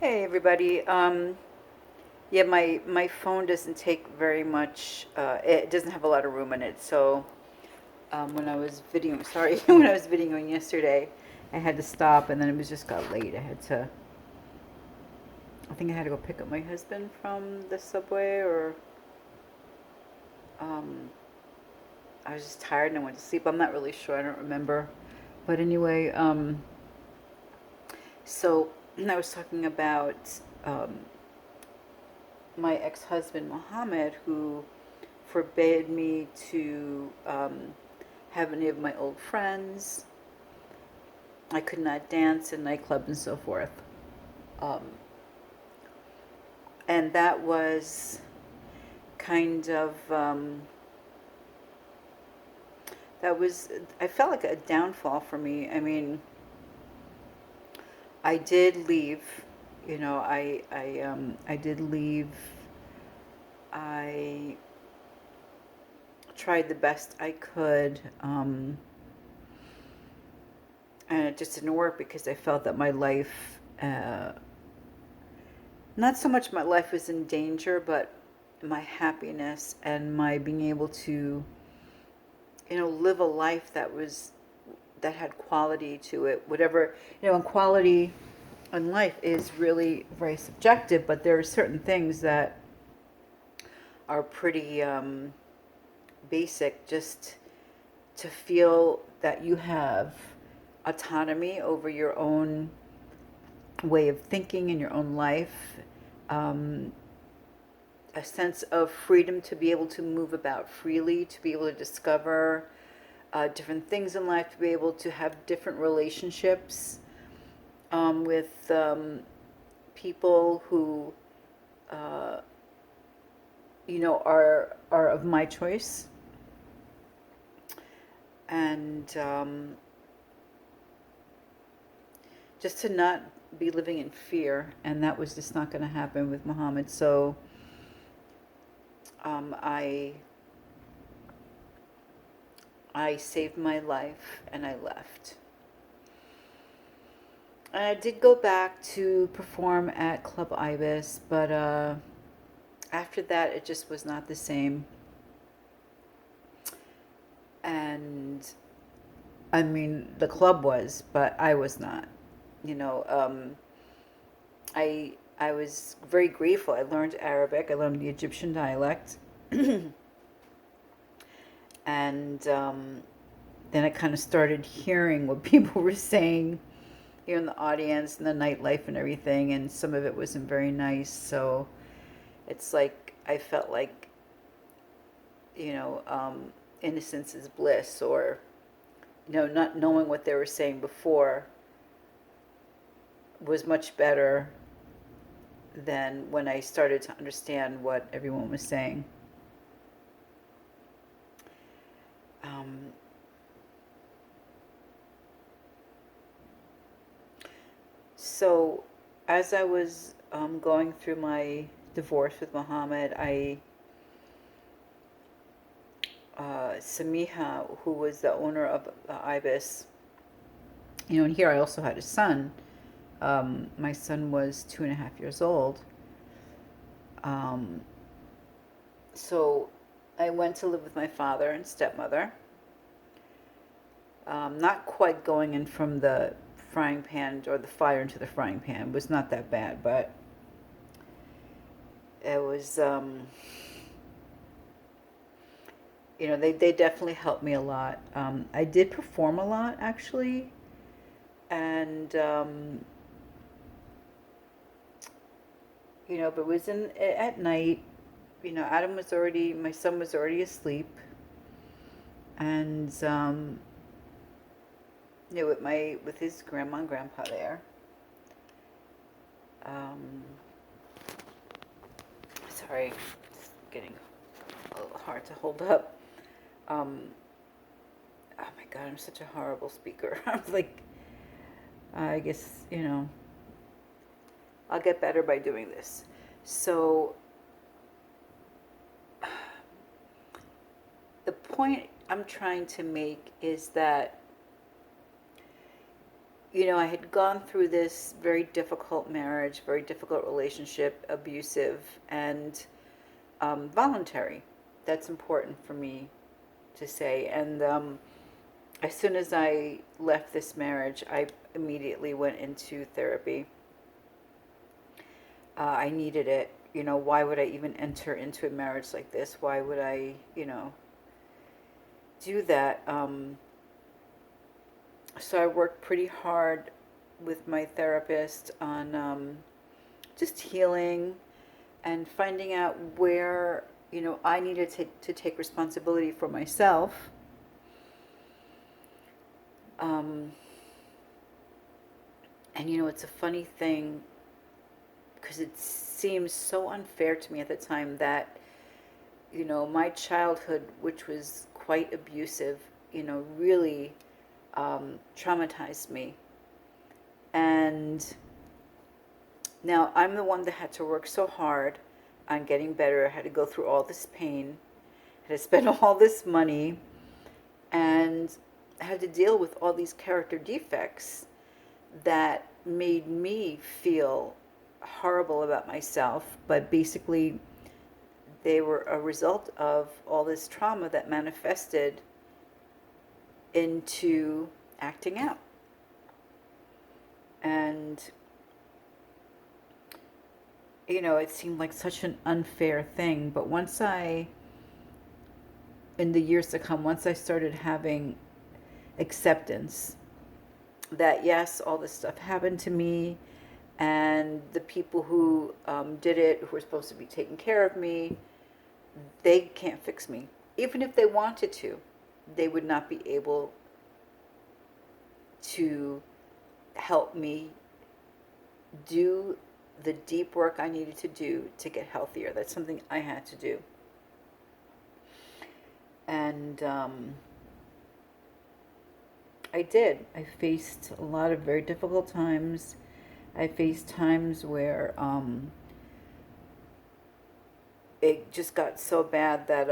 Hey everybody. Yeah, my phone doesn't take very much. It doesn't have a lot of room in it. So when I was videoing, sorry, when I was videoing yesterday, I had to stop, and then it was just got late. I had to. I think I had to go pick up my husband from the subway, or um, I was just tired and I went to sleep. I'm not really sure. I don't remember. But anyway, so I was talking about um, my ex-husband Mohammed, who forbade me to have any of my old friends. I could not dance in nightclubs and so forth. Um, and that was kind of, that was, I felt like a downfall for me. I mean, I did leave, I did leave. I tried the best I could. And it just didn't work because I felt that my life, not so much my life was in danger, but my happiness and my being able to, live a life that had quality to it. Whatever, and quality in life is really very subjective, but there are certain things that are pretty basic. Just to feel that you have autonomy over your own way of thinking in your own life, um, a sense of freedom to be able to move about freely, to be able to discover different things in life, to be able to have different relationships with people who, uh, are of my choice, and just to not be living in fear. And that was just not going to happen with Muhammad. So um, I I saved my life and I left. I did go back to perform at Club Ibis, but after that, it just was not the same. And I mean, the club was, but I was not. You know, I was very grateful. I learned Arabic. I learned the Egyptian dialect, and then I kind of started hearing what people were saying here in the audience and the nightlife and everything, and some of it wasn't very nice. So it's like I felt like, you know, innocence is bliss, or not knowing what they were saying before was much better than when I started to understand what everyone was saying. Um, so, as I was going through my divorce with Muhammad, Samiha, who was the owner of Ibis, and here I also had a son. My son was 2.5 years old. Um, so I went to live with my father and stepmother. Not quite going in from the frying pan or the fire into the frying pan. It was not that bad, but it was, they definitely helped me a lot. I did perform a lot, actually, and, but it was at night. My son was already asleep, and, with his grandma and grandpa there. Um, Sorry, it's getting a little hard to hold up. Um, oh my God, I'm such a horrible speaker. I'm like, I guess, I'll get better by doing this. So, the point I'm trying to make is that I had gone through this very difficult marriage, very difficult relationship, abusive and voluntary. That's important for me to say. And as soon as I left this marriage, I immediately went into therapy. I needed it. Why would I even enter into a marriage like this? Why would I, do that? So I worked pretty hard with my therapist on just healing and finding out where, I needed to take responsibility for myself. Um, and, it's a funny thing because it seems so unfair to me at the time that, my childhood, which was quite abusive, really traumatized me. And now I'm the one that had to work so hard on getting better. I had to go through all this pain, had to spend all this money, and I had to deal with all these character defects that made me feel horrible about myself, but basically they were a result of all this trauma that manifested into acting out. And, it seemed like such an unfair thing. But in the years to come, once I started having acceptance that, yes, all this stuff happened to me, and the people who did it, who were supposed to be taking care of me, they can't fix me. Even if they wanted to, they would not be able to help me do the deep work I needed to do to get healthier. That's something I had to do. And I did. I faced a lot of very difficult times. I faced times where it just got so bad that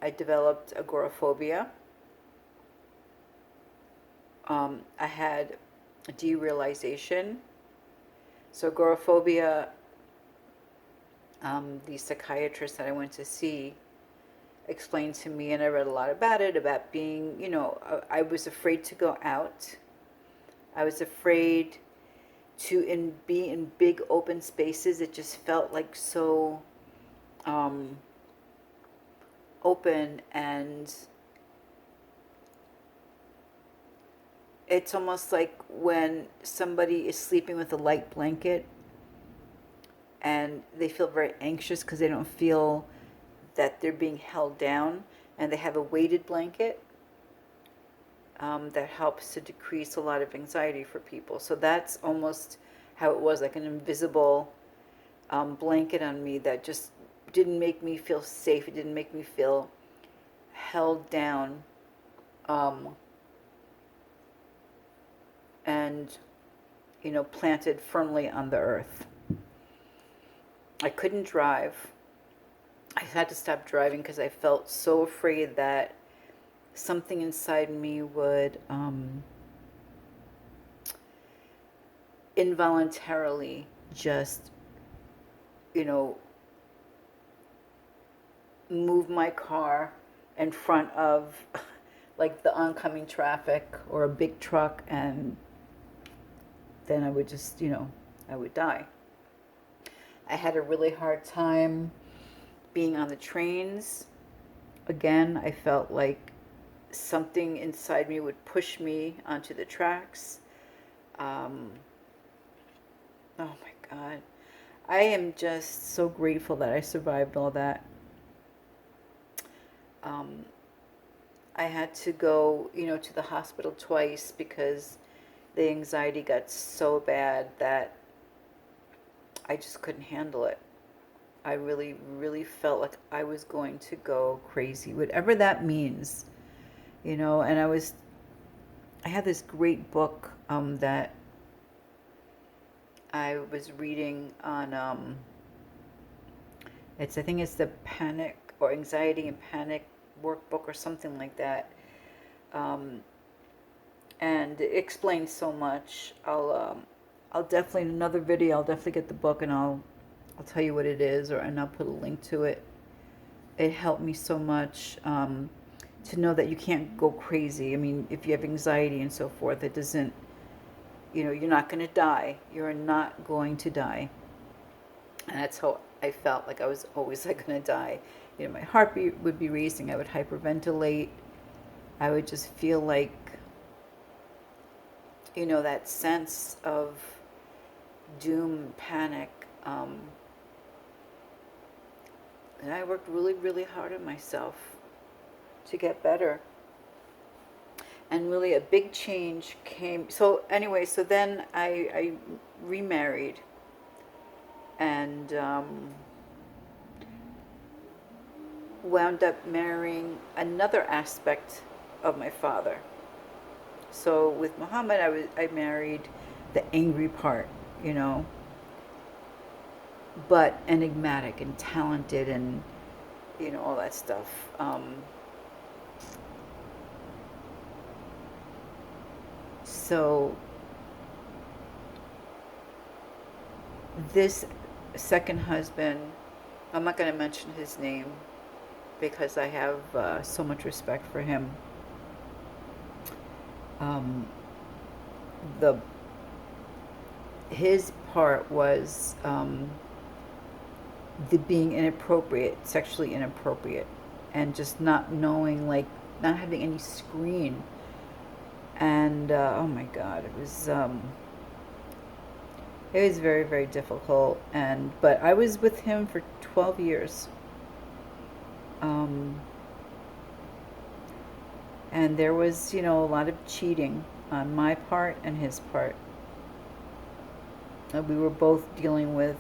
I developed agoraphobia. I had derealization. So agoraphobia, the psychiatrist that I went to see explained to me, and I read a lot about it, about being, I was afraid to go out. I was afraid to be in big open spaces. It just felt like so open, and it's almost like when somebody is sleeping with a light blanket and they feel very anxious because they don't feel that they're being held down, and they have a weighted blanket that helps to decrease a lot of anxiety for people. So that's almost how it was, like an invisible blanket on me that just didn't make me feel safe. It didn't make me feel held down. And, planted firmly on the earth. I couldn't drive. I had to stop driving because I felt so afraid that something inside me would involuntarily just, you know, move my car in front of like the oncoming traffic or a big truck, and then I would just, I would die. I had a really hard time being on the trains. Again, I felt like something inside me would push me onto the tracks. Um, oh my God. I am just so grateful that I survived all that. Um, I had to go, to the hospital twice because the anxiety got so bad that I just couldn't handle it. I really, really felt like I was going to go crazy, whatever that means, and I had this great book that I was reading on, I think it's the Panic or Anxiety and Panic Workbook or something like that. Um, and it explains so much. I'll definitely in another video. I'll definitely get the book and I'll tell you what it is, and I'll put a link to it. It helped me so much to know that you can't go crazy. I mean, if you have anxiety and so forth, it doesn't. You're not going to die. You're not going to die. And that's how I felt, like I was always like going to die. My heartbeat would be racing. I would hyperventilate. I would just feel like, that sense of doom, panic. And I worked really, really hard on myself to get better. And really a big change came. So anyway, so then I remarried. And wound up marrying another aspect of my father. So with Muhammad, I married the angry part, but enigmatic and talented and all that stuff. So this second husband, I'm not going to mention his name because I have so much respect for him. His part was the being inappropriate, sexually inappropriate, and just not knowing, like not having any screen. And oh my God, it was very, very difficult. But I was with him for 12 years. And there was, a lot of cheating on my part and his part. We were both dealing with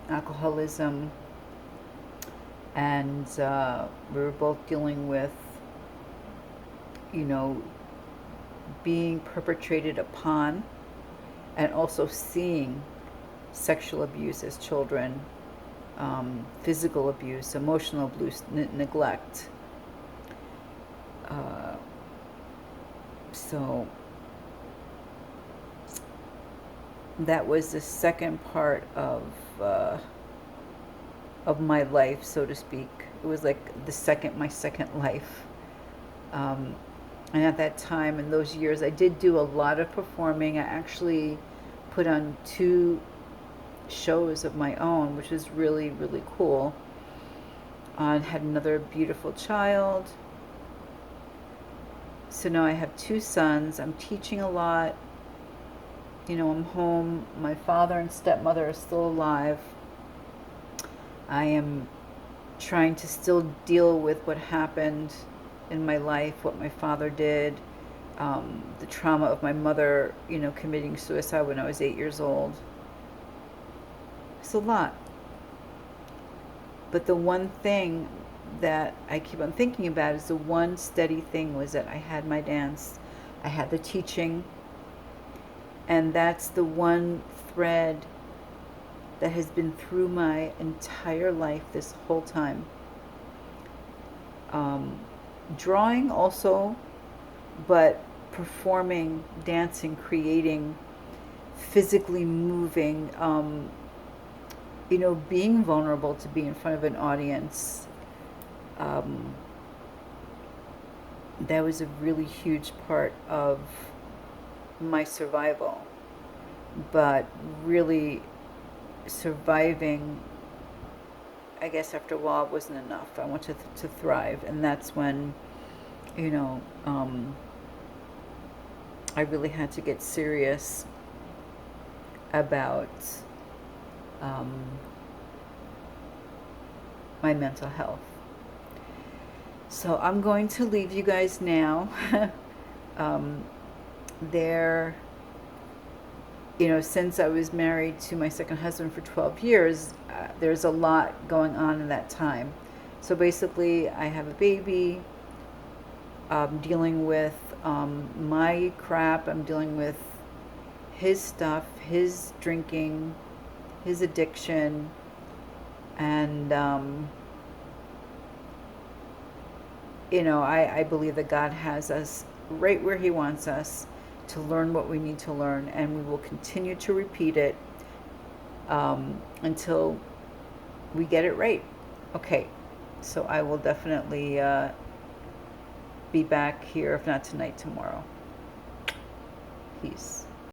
alcoholism, and we were both dealing with, being perpetrated upon, and also seeing sexual abuse as children, physical abuse, emotional abuse, neglect. So that was the second part of my life, so to speak. It was like my second life. And at that time, in those years, I did do a lot of performing. I actually put on 2 shows of my own, which was really, really cool. I had another beautiful child. So now I have 2 sons. I'm teaching a lot. I'm home. My father and stepmother are still alive. I am trying to still deal with what happened in my life, what my father did, the trauma of my mother, committing suicide when I was 8 years old. It's a lot. But the one thing that I keep on thinking about is the one steady thing was that I had my dance, I had the teaching, and that's the one thread that has been through my entire life this whole time. Drawing also, but performing, dancing, creating, physically moving, being vulnerable to be in front of an audience. That was a really huge part of my survival. But really surviving, I guess after a while, wasn't enough. I wanted to thrive, and that's when, I really had to get serious about my mental health. So I'm going to leave you guys now. There, since I was married to my second husband for 12 years, there's a lot going on in that time. So basically, I have a baby. I'm dealing with my crap. I'm dealing with his stuff, his drinking, his addiction, and I believe that God has us right where He wants us to learn what we need to learn, and we will continue to repeat it until we get it right. Okay, so I will definitely be back here, if not tonight, tomorrow. Peace.